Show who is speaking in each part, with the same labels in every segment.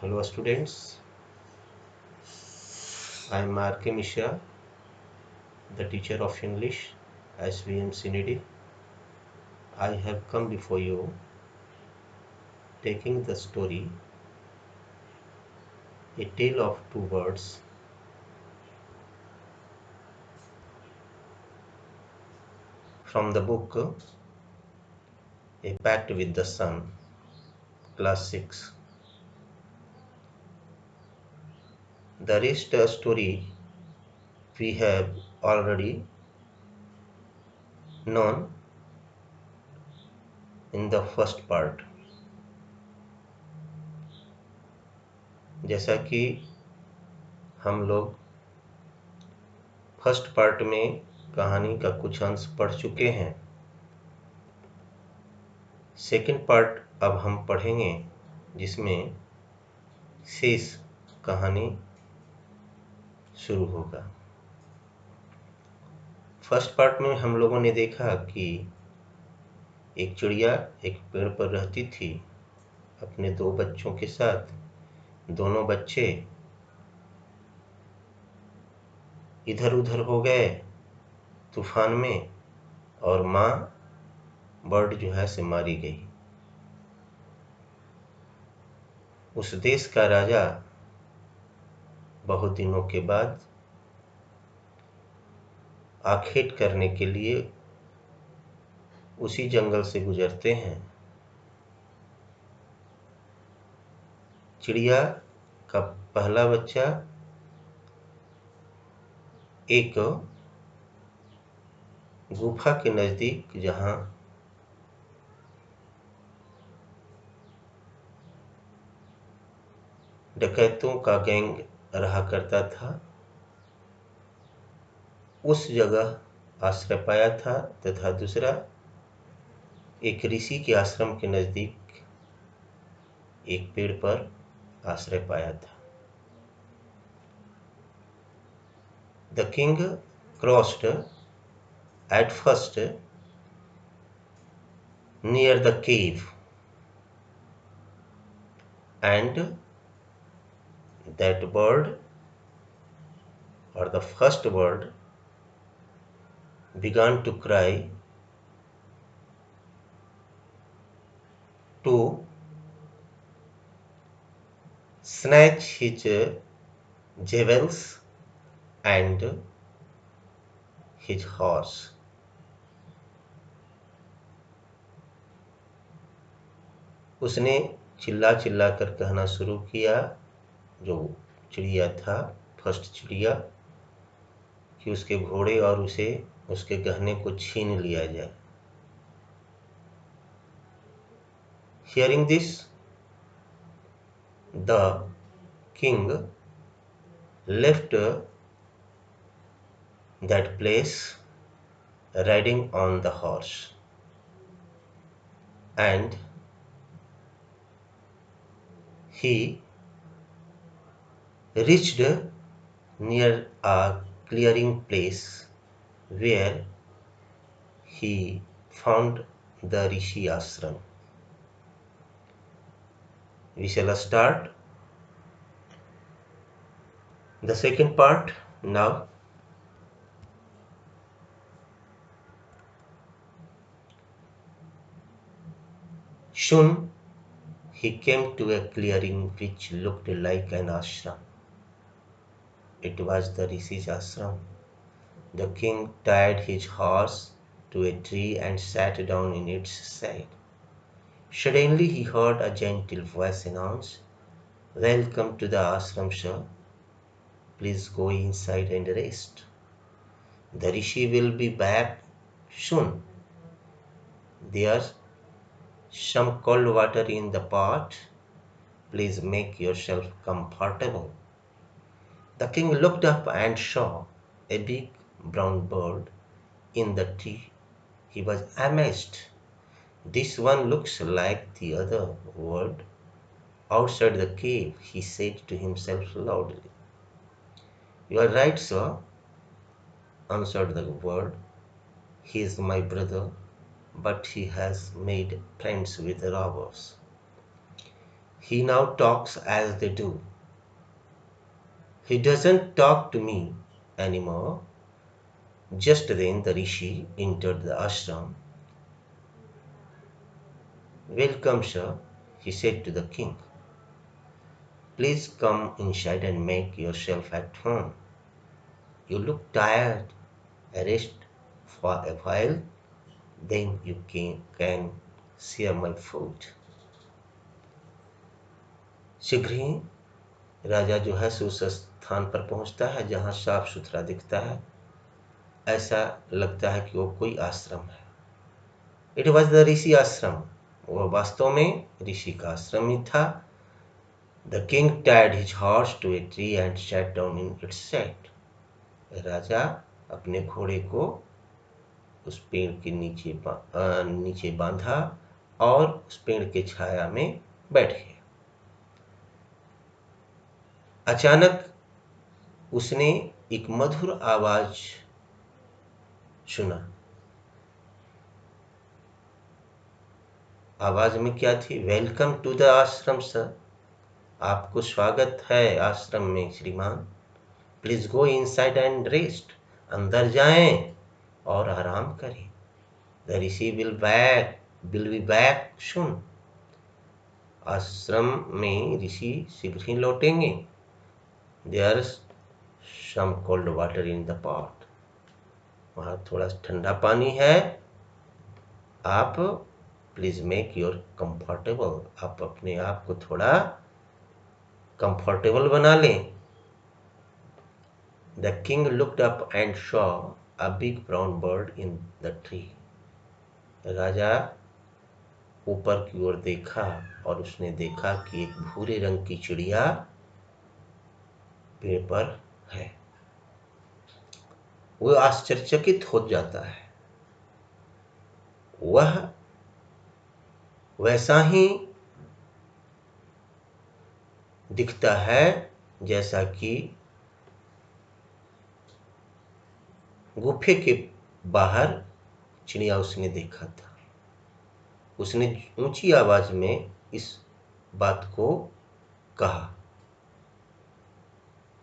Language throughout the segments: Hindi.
Speaker 1: Hello students, I am R.K. Mishra, the teacher of English, SVM CND. I have come before you taking the story A Tale of Two Birds from the book A Pact with the Sun, Class 6. The rest story we have already known in the first part. जैसा कि हम लोग फर्स्ट पार्ट में कहानी का कुछ अंश पढ़ चुके हैं, सेकंड पार्ट अब हम पढ़ेंगे जिसमें शेष कहानी शुरू होगा। फर्स्ट पार्ट में हम लोगों ने देखा कि एक चिड़िया एक पेड़ पर रहती थी अपने दो बच्चों के साथ। दोनों बच्चे इधर उधर हो गए तूफान में और माँ बर्ड जो है से मारी गई। उस देश का राजा बहुत दिनों के बाद आखेट करने के लिए उसी जंगल से गुजरते हैं। चिड़िया का पहला बच्चा एक गुफा के नजदीक, जहां डकैतों का गैंग रहा करता था, उस जगह आश्रय पाया था, तथा दूसरा एक ऋषि के आश्रम के नजदीक एक पेड़ पर आश्रय पाया था। The king crossed at first near the cave, and that bird, or the first bird, began to cry to snatch his jewels and his horse. उसने चिल्ला चिल्ला कर कहना शुरू किया, जो चिड़िया था, फर्स्ट चिड़िया, कि उसके घोड़े और उसके गहने को छीन लिया जाए। Hearing this, the king left that place riding on the horse, and he reached near a clearing place where he found the Rishi ashram. We shall start the second part now. Soon he came to a clearing which looked like an ashram. It was the Rishi's ashram. The king tied his horse to a tree and sat down in its shade. Suddenly he heard a gentle voice announce, "Welcome to the ashram, sir. Please go inside and rest. The Rishi will be back soon. There's some cold water in the pot. Please make yourself comfortable." The king looked up and saw a big brown bird in the tree. He was amazed. "This one looks like the other bird outside the cave," he said to himself loudly. "You are right, sir," answered the bird. "He is my brother, but he has made friends with robbers. He now talks as they do. He doesn't talk to me anymore. Just then the rishi entered the ashram. Welcome, sir, he said to the king. Please come inside and make yourself at home. You look tired. Rest for a while, then you can share my food. शीघ्र ही राजा जो है उस स्थान पर पहुंचता है जहां साफ सुथरा दिखता है, ऐसा लगता है कि वो कोई आश्रम है। इट वॉज द ऋषि आश्रम। वह वास्तव में ऋषि का आश्रम ही था। The king tied his horse to a tree and sat down in its shade. राजा अपने घोड़े को उस पेड़ के नीचे बांधा और उस पेड़ के छाया में बैठ गया। अचानक उसने एक मधुर आवाज सुना। आवाज में क्या थी? वेलकम टू द आश्रम सर। आपको स्वागत है आश्रम में श्रीमान। Please go inside and rest. अंदर जाएं और आराम करें। The Rishi will be back soon. आश्रम में ऋषि शीघ्र ही लौटेंगे। There's some cold water in the pot. वहाँ थोड़ा ठंडा पानी है। आप प्लीज मेक योर कंफर्टेबल। आप अपने आप को थोड़ा कंफर्टेबल बना लें। The king looked up and saw a big brown bird in the tree. राजा ऊपर की ओर देखा और उसने देखा कि एक भूरे रंग की चिड़िया पेड़ पर है। वो आश्चर्यचकित हो जाता है। वह वैसा ही दिखता है जैसा कि गुफे के बाहर चिड़िया उसने देखा था। उसने ऊंची आवाज में इस बात को कहा।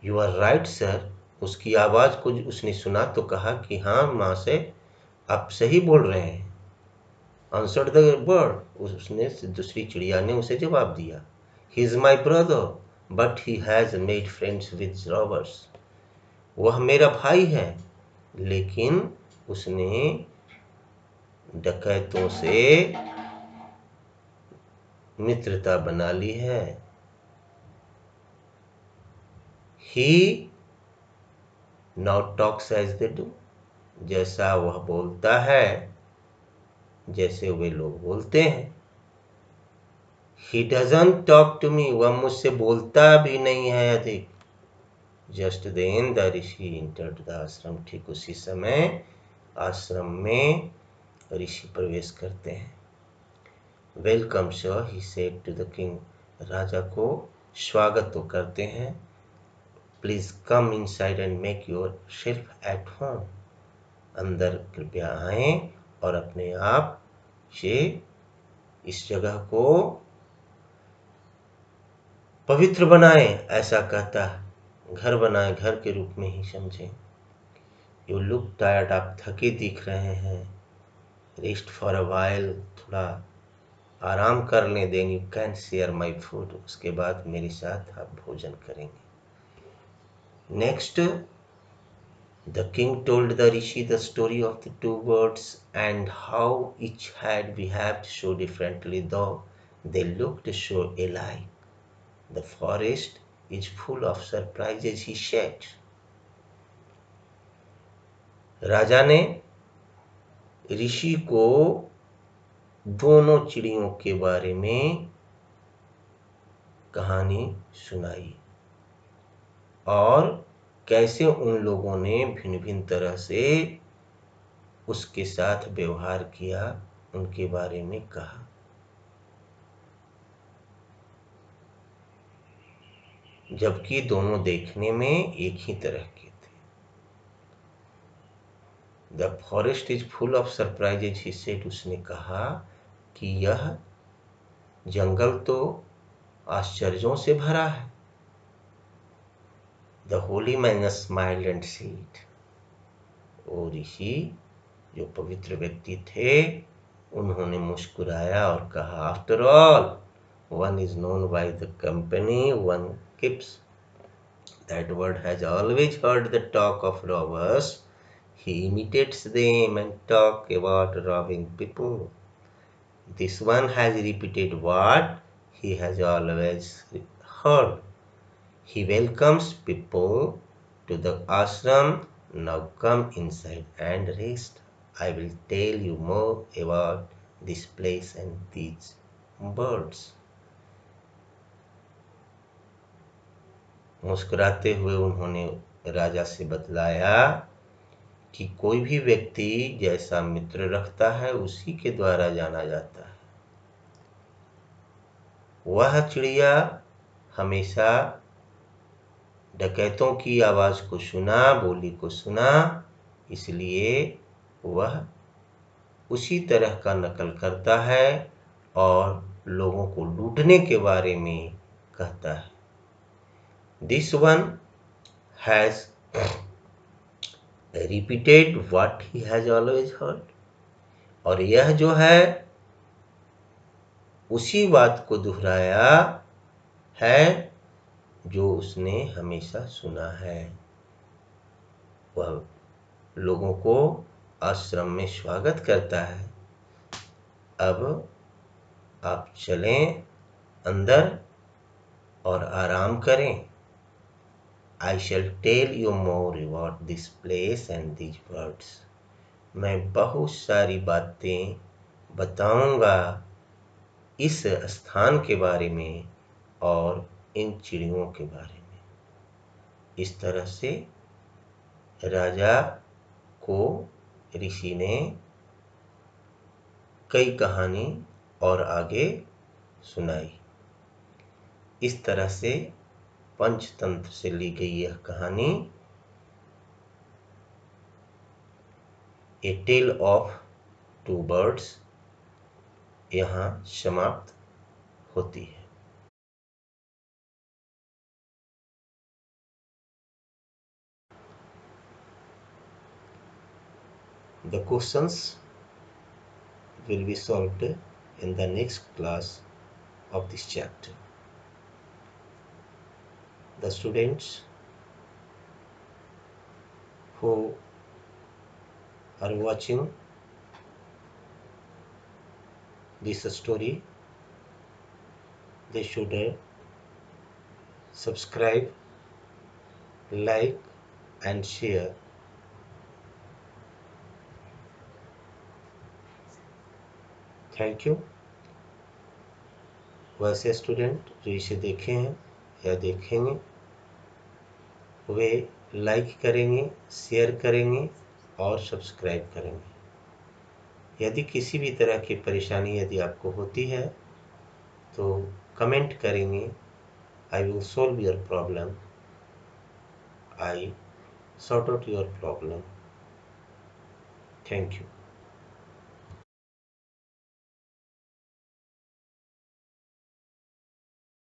Speaker 1: You are right sir. उसकी आवाज को उसने सुना तो कहा कि हाँ महाशय, आप सही बोल रहे हैं। Answered the bird. उसने दूसरी चिड़िया ने उसे जवाब दिया। He is my brother but he has made friends with robbers. वह मेरा भाई है लेकिन उसने डकैतों से मित्रता बना ली है। He now talks as they do. जैसा वह बोलता है जैसे वे लोग बोलते हैं। He doesn't talk to me. वह मुझसे बोलता भी नहीं है अधिक। Just then the rishi entered the ashram. ठीक उसी समय आश्रम में ऋषि प्रवेश करते हैं। Welcome sir, he said to the king. राजा को स्वागत तो करते हैं। Please come inside and make yourself at home. अंदर कृपया आएं और अपने आप से इस जगह को पवित्र बनाएं। ऐसा कहता है। घर बनाएं, घर के रूप में ही समझें। You look tired. आप थके दिख रहे हैं। Rest for a while. थोड़ा आराम कर लें। Then you can share my food. उसके बाद मेरे साथ आप भोजन करेंगे। Next the king told the rishi the story of the two birds and how each had behaved so differently though they looked so alike. The forest is full of surprises, he said. राजा ने ऋषि को दोनों चिड़ियों के बारे में कहानी सुनाई और कैसे उन लोगों ने भिन्न भिन्न तरह से उसके साथ व्यवहार किया, उनके बारे में कहा। जबकि दोनों देखने में एक ही तरह के थे। The forest is full of surprises, he said. उसने कहा कि यह जंगल तो आश्चर्यों से भरा है। The holy man smiled and said, ओ ऋषि जो पवित्र व्यक्ति थे उन्होंने मुस्कुराया और कहा, after all one is known by the company one keeps. That word has always heard the talk of robbers. He imitates them and talk about robbing people. This one has repeated what he has always heard. He welcomes people to the ashram. Now come inside and rest. I will tell you more about this place and these birds. मुस्कुराते हुए उन्होंने राजा से बतलाया कि कोई भी व्यक्ति जैसा मित्र रखता है उसी के द्वारा जाना जाता है। वह चिड़िया हमेशा डकैतों की आवाज को सुना, बोली को सुना, इसलिए वह उसी तरह का नकल करता है और लोगों को लूटने के बारे में कहता है। This one has repeated what he has always heard, और यह जो है उसी बात को दोहराया है जो उसने हमेशा सुना है। वह लोगों को आश्रम में स्वागत करता है। अब आप चलें अंदर और आराम करें। I shall tell you more about this place and these birds. मैं बहुत सारी बातें बताऊंगा इस स्थान के बारे में और इन चिड़ियों के बारे में। इस तरह से राजा को ऋषि ने कई कहानी और आगे सुनाई। इस तरह से पंचतंत्र से ली गई यह कहानी ए टेल ऑफ टू बर्ड्स यहाँ समाप्त होती है। The questions will be solved in the next class of this chapter. The students who are watching this story, they should subscribe, like and share. Thank you. वैसे स्टूडेंट जो इसे देखे हैं या देखेंगे वे लाइक करेंगे, शेयर करेंगे और सब्सक्राइब करेंगे। यदि किसी भी तरह की परेशानी यदि आपको होती है तो कमेंट करेंगे। I will solve your problem. I sort out your problem. Thank you.